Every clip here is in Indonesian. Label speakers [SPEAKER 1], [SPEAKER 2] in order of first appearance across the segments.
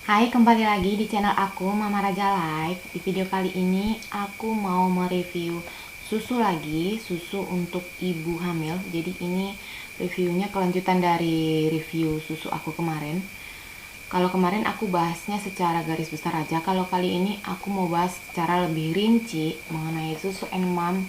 [SPEAKER 1] Hai, kembali lagi di channel aku, Mama Raja Live. Di video kali ini aku mau mereview susu lagi, susu untuk ibu hamil. Jadi ini reviewnya kelanjutan dari review susu aku kemarin. Kalau kemarin aku bahasnya secara garis besar aja, kalau kali ini aku mau bahas secara lebih rinci mengenai susu Enmam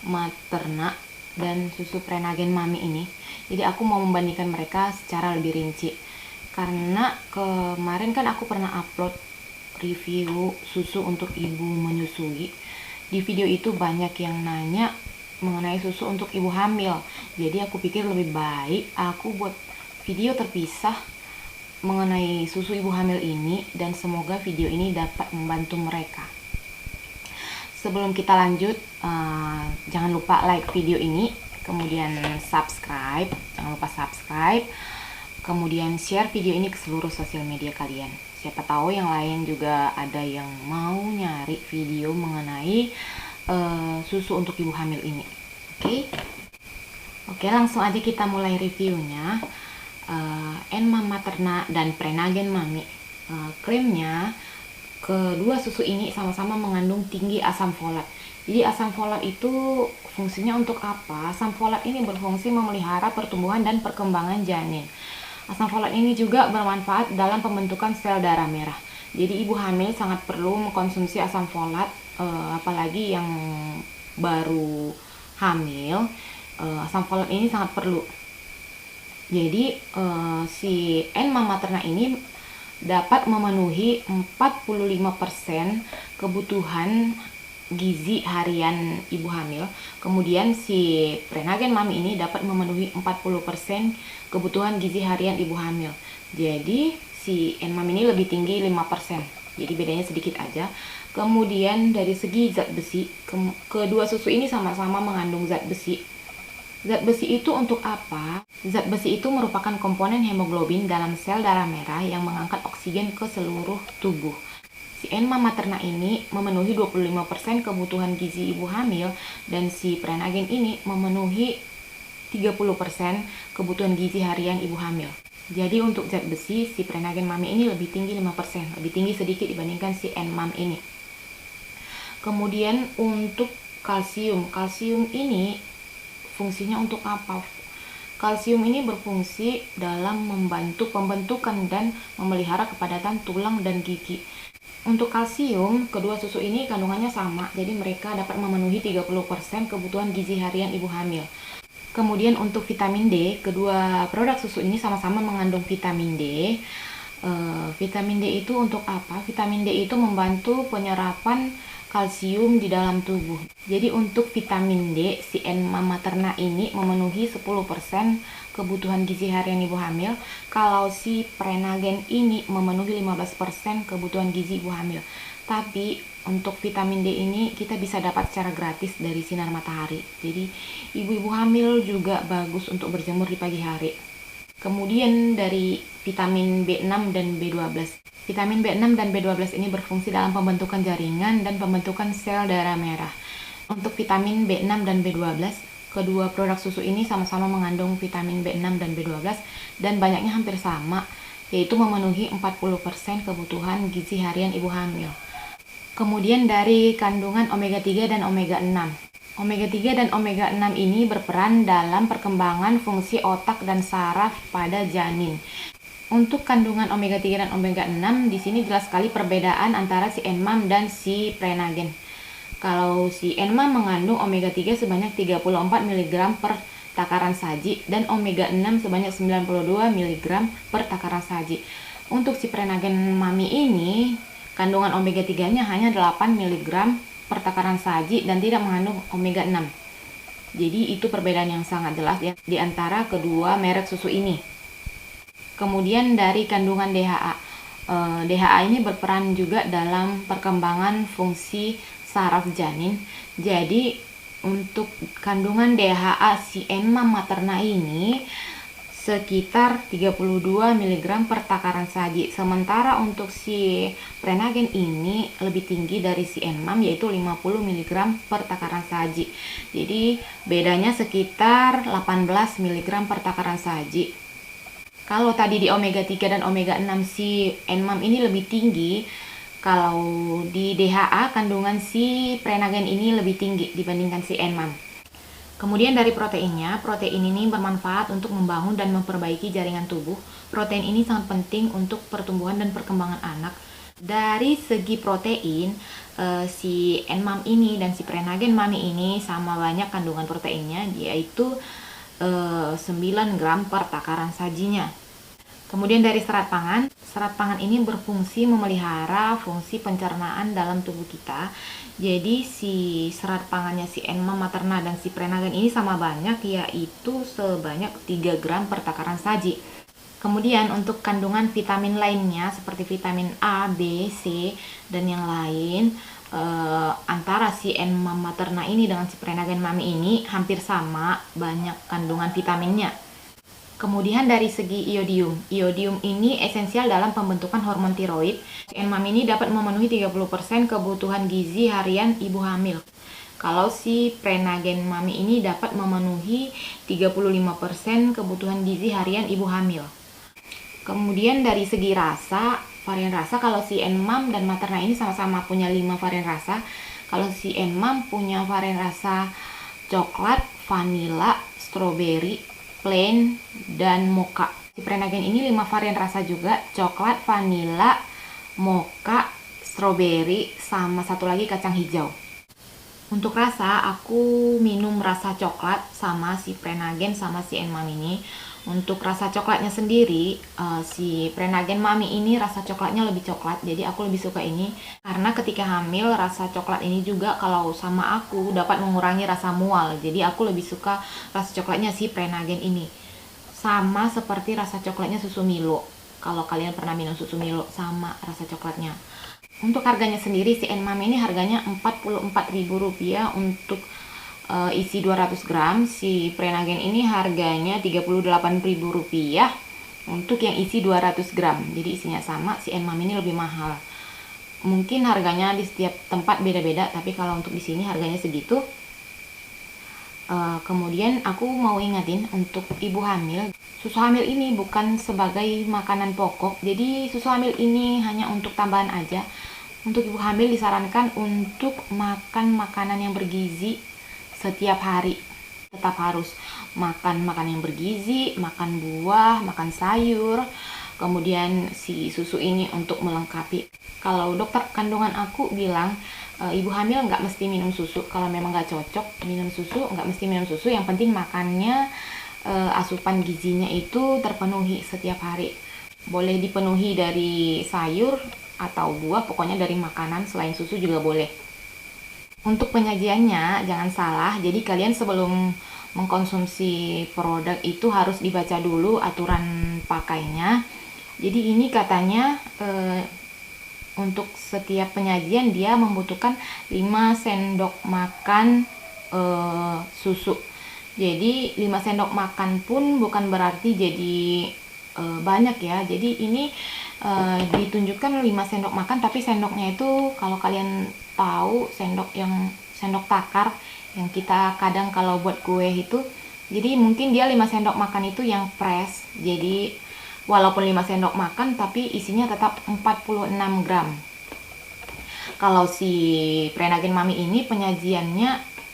[SPEAKER 1] Materna dan susu Prenagen Mami ini. Jadi aku mau membandingkan mereka secara lebih rinci. Karena kemarin kan aku pernah upload review susu untuk ibu menyusui. Di video itu banyak yang nanya mengenai susu untuk ibu hamil. Jadi aku pikir lebih baik aku buat video terpisah mengenai susu ibu hamil ini, dan semoga video ini dapat membantu mereka. Sebelum kita lanjut, jangan lupa like video ini, kemudian subscribe, jangan lupa subscribe, kemudian share video ini ke seluruh sosial media kalian. Siapa tahu yang lain juga ada yang mau nyari video mengenai susu untuk ibu hamil ini. Oke, langsung aja kita mulai reviewnya. Enmam Materna dan Prenagen Mami. Klaimnya kedua susu ini sama-sama mengandung tinggi asam folat. Jadi asam folat itu fungsinya untuk apa? Asam folat ini berfungsi memelihara pertumbuhan dan perkembangan janin. Asam folat ini juga bermanfaat dalam pembentukan sel darah merah. Jadi ibu hamil sangat perlu mengkonsumsi asam folat, apalagi yang baru hamil. Asam folat ini sangat perlu. Jadi si Enmam Materna ini dapat memenuhi 45% kebutuhan gizi harian ibu hamil. Kemudian si Prenagen Mami ini dapat memenuhi 40% kebutuhan gizi harian ibu hamil. Jadi si Enmam ini lebih tinggi 5%. Jadi bedanya sedikit aja. Kemudian dari segi zat besi, kedua susu ini sama-sama mengandung zat besi. Zat besi itu untuk apa? Zat besi itu merupakan komponen hemoglobin dalam sel darah merah yang mengangkat oksigen ke seluruh tubuh. Si Enmam Materna ini memenuhi 25% kebutuhan gizi ibu hamil, dan si Prenagen ini memenuhi 30% kebutuhan gizi harian ibu hamil. Jadi untuk zat besi, si Prenagen Mami ini lebih tinggi 5%, lebih tinggi sedikit dibandingkan si Enmam ini. Kemudian untuk kalsium ini fungsinya untuk apa? Kalsium ini berfungsi dalam membantu pembentukan dan memelihara kepadatan tulang dan gigi. Untuk kalsium, kedua susu ini kandungannya sama, jadi mereka dapat memenuhi 30% kebutuhan gizi harian ibu hamil. Kemudian untuk vitamin D, kedua produk susu ini sama-sama mengandung vitamin D. Vitamin D itu untuk apa? Vitamin D itu membantu penyerapan kalsium di dalam tubuh. Jadi untuk vitamin D, si Enmam Materna ini memenuhi 10% kebutuhan gizi harian ibu hamil, kalau si Prenagen ini memenuhi 15% kebutuhan gizi ibu hamil. Tapi untuk vitamin D ini kita bisa dapat secara gratis dari sinar matahari. Jadi ibu-ibu hamil juga bagus untuk berjemur di pagi hari. Kemudian dari vitamin B6 dan B12. Vitamin B6 dan B12 ini berfungsi dalam pembentukan jaringan dan pembentukan sel darah merah. Untuk vitamin B6 dan B12, kedua produk susu ini sama-sama mengandung vitamin B6 dan B12 dan banyaknya hampir sama, yaitu memenuhi 40% kebutuhan gizi harian ibu hamil. Kemudian dari kandungan omega 3 dan omega 6. Omega 3 dan omega 6 ini berperan dalam perkembangan fungsi otak dan saraf pada janin. Untuk kandungan omega 3 dan omega 6, di sini jelas sekali perbedaan antara si Enmam dan si Prenagen. Kalau si Enmam mengandung omega 3 sebanyak 34 mg per takaran saji dan omega 6 sebanyak 92 mg per takaran saji. Untuk si Prenagen Mami ini, kandungan omega 3-nya hanya 8 mg per takaran saji dan tidak mengandung omega 6. Jadi itu perbedaan yang sangat jelas ya di antara kedua merek susu ini. Kemudian dari kandungan DHA. DHA ini berperan juga dalam perkembangan fungsi saraf janin. Jadi untuk kandungan DHA si Enmam Materna ini sekitar 32 mg per takaran saji. Sementara untuk si Prenagen ini lebih tinggi dari si Enmam, yaitu 50 mg per takaran saji. Jadi bedanya sekitar 18 mg per takaran saji. Kalau tadi di omega 3 dan omega 6 si NMAM ini lebih tinggi, kalau di DHA kandungan si Prenagen ini lebih tinggi dibandingkan si NMAM. Kemudian dari proteinnya, protein ini bermanfaat untuk membangun dan memperbaiki jaringan tubuh. Protein ini sangat penting untuk pertumbuhan dan perkembangan anak. Dari segi protein, si NMAM ini dan si Prenagen Mami ini sama banyak kandungan proteinnya, yaitu 9 gram per takaran sajinya. Kemudian dari serat pangan ini berfungsi memelihara fungsi pencernaan dalam tubuh kita. Jadi si serat pangannya si NMAM Materna dan si Prenagen ini sama banyak, yaitu sebanyak 3 gram per takaran saji. Kemudian untuk kandungan vitamin lainnya seperti vitamin A, B, C, dan yang lain, antara si NMAM Materna ini dengan si Prenagen Mami ini hampir sama banyak kandungan vitaminnya. Kemudian dari segi iodium ini esensial dalam pembentukan hormon tiroid. NMAM ini dapat memenuhi 30% kebutuhan gizi harian ibu hamil. Kalau si Prenagen Mami ini dapat memenuhi 35% kebutuhan gizi harian ibu hamil. Kemudian dari segi varian rasa, kalau si NMAM dan Materna ini sama-sama punya 5 varian rasa. Kalau si NMAM punya varian rasa coklat, vanila, strawberry, plain, dan mocha. Si Prenagen ini 5 varian rasa juga, coklat, vanila, mocha, strawberry, sama satu lagi kacang hijau. Untuk rasa, aku minum rasa coklat sama si Prenagen sama si NMAM ini. Untuk rasa coklatnya sendiri, si Prenagen Mami ini rasa coklatnya lebih coklat, jadi aku lebih suka ini. Karena ketika hamil, rasa coklat ini juga kalau sama aku dapat mengurangi rasa mual, jadi aku lebih suka rasa coklatnya si Prenagen ini. Sama seperti rasa coklatnya susu Milo. Kalau kalian pernah minum susu Milo, sama rasa coklatnya. Untuk harganya sendiri, si NMAM ini harganya Rp44.000 untuk isi 200 gram. Si Prenagen ini harganya Rp38.000 untuk yang isi 200 gram. Jadi isinya sama, si NMAM ini lebih mahal. Mungkin harganya di setiap tempat beda-beda, tapi kalau untuk di sini harganya segitu. Kemudian aku mau ingatin untuk ibu hamil, susu hamil ini bukan sebagai makanan pokok. Jadi susu hamil ini hanya untuk tambahan aja. Untuk ibu hamil disarankan untuk makan makanan yang bergizi setiap hari. Tetap harus makan makanan yang bergizi, makan buah, makan sayur. Kemudian si susu ini untuk melengkapi. Kalau dokter kandungan aku bilang ibu hamil nggak mesti minum susu. Kalau memang nggak cocok minum susu, nggak mesti minum susu. Yang penting makannya asupan gizinya itu terpenuhi setiap hari. Boleh dipenuhi dari sayur atau buah, pokoknya dari makanan selain susu juga boleh. Untuk penyajiannya jangan salah, jadi kalian sebelum mengkonsumsi produk itu harus dibaca dulu aturan pakainya. Jadi ini katanya untuk setiap penyajian dia membutuhkan 5 sendok makan susu. Jadi 5 sendok makan pun bukan berarti jadi banyak ya. Jadi ini ditunjukkan 5 sendok makan, tapi sendoknya itu kalau kalian tahu sendok takar yang kita kadang kalau buat kue itu, jadi mungkin dia 5 sendok makan itu yang fresh. Jadi walaupun 5 sendok makan tapi isinya tetap 46 gram. Kalau si Prenagen Mami ini penyajiannya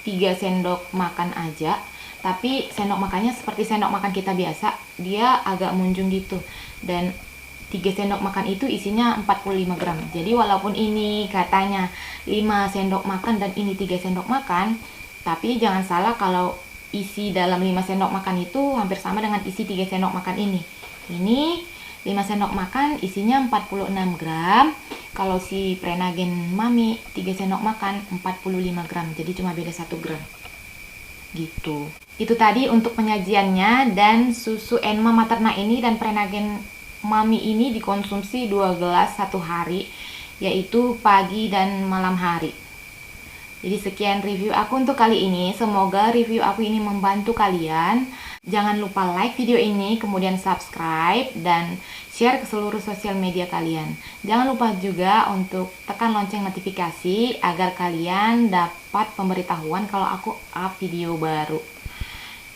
[SPEAKER 1] 3 sendok makan aja, tapi sendok makannya seperti sendok makan kita biasa, dia agak munjung gitu. Dan 3 sendok makan itu isinya 45 gram. Jadi walaupun ini katanya 5 sendok makan dan ini 3 sendok makan, tapi jangan salah kalau isi dalam 5 sendok makan itu hampir sama dengan isi 3 sendok makan ini. Ini 5 sendok makan isinya 46 gram. Kalau si Prenagen Mami 3 sendok makan 45 gram. Jadi cuma beda 1 gram. Gitu. Itu tadi untuk penyajiannya. Dan susu NMAM Materna ini dan Prenagen Mami ini dikonsumsi 2 gelas 1 hari, yaitu pagi dan malam hari. Jadi sekian review aku untuk kali ini. Semoga review aku ini membantu kalian. Jangan lupa like video ini, kemudian subscribe dan share ke seluruh sosial media kalian. Jangan lupa juga untuk tekan lonceng notifikasi agar kalian dapat pemberitahuan kalau aku up video baru.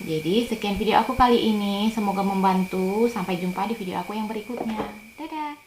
[SPEAKER 1] Jadi sekian video aku kali ini, semoga membantu. Sampai jumpa di video aku yang berikutnya. Dadah.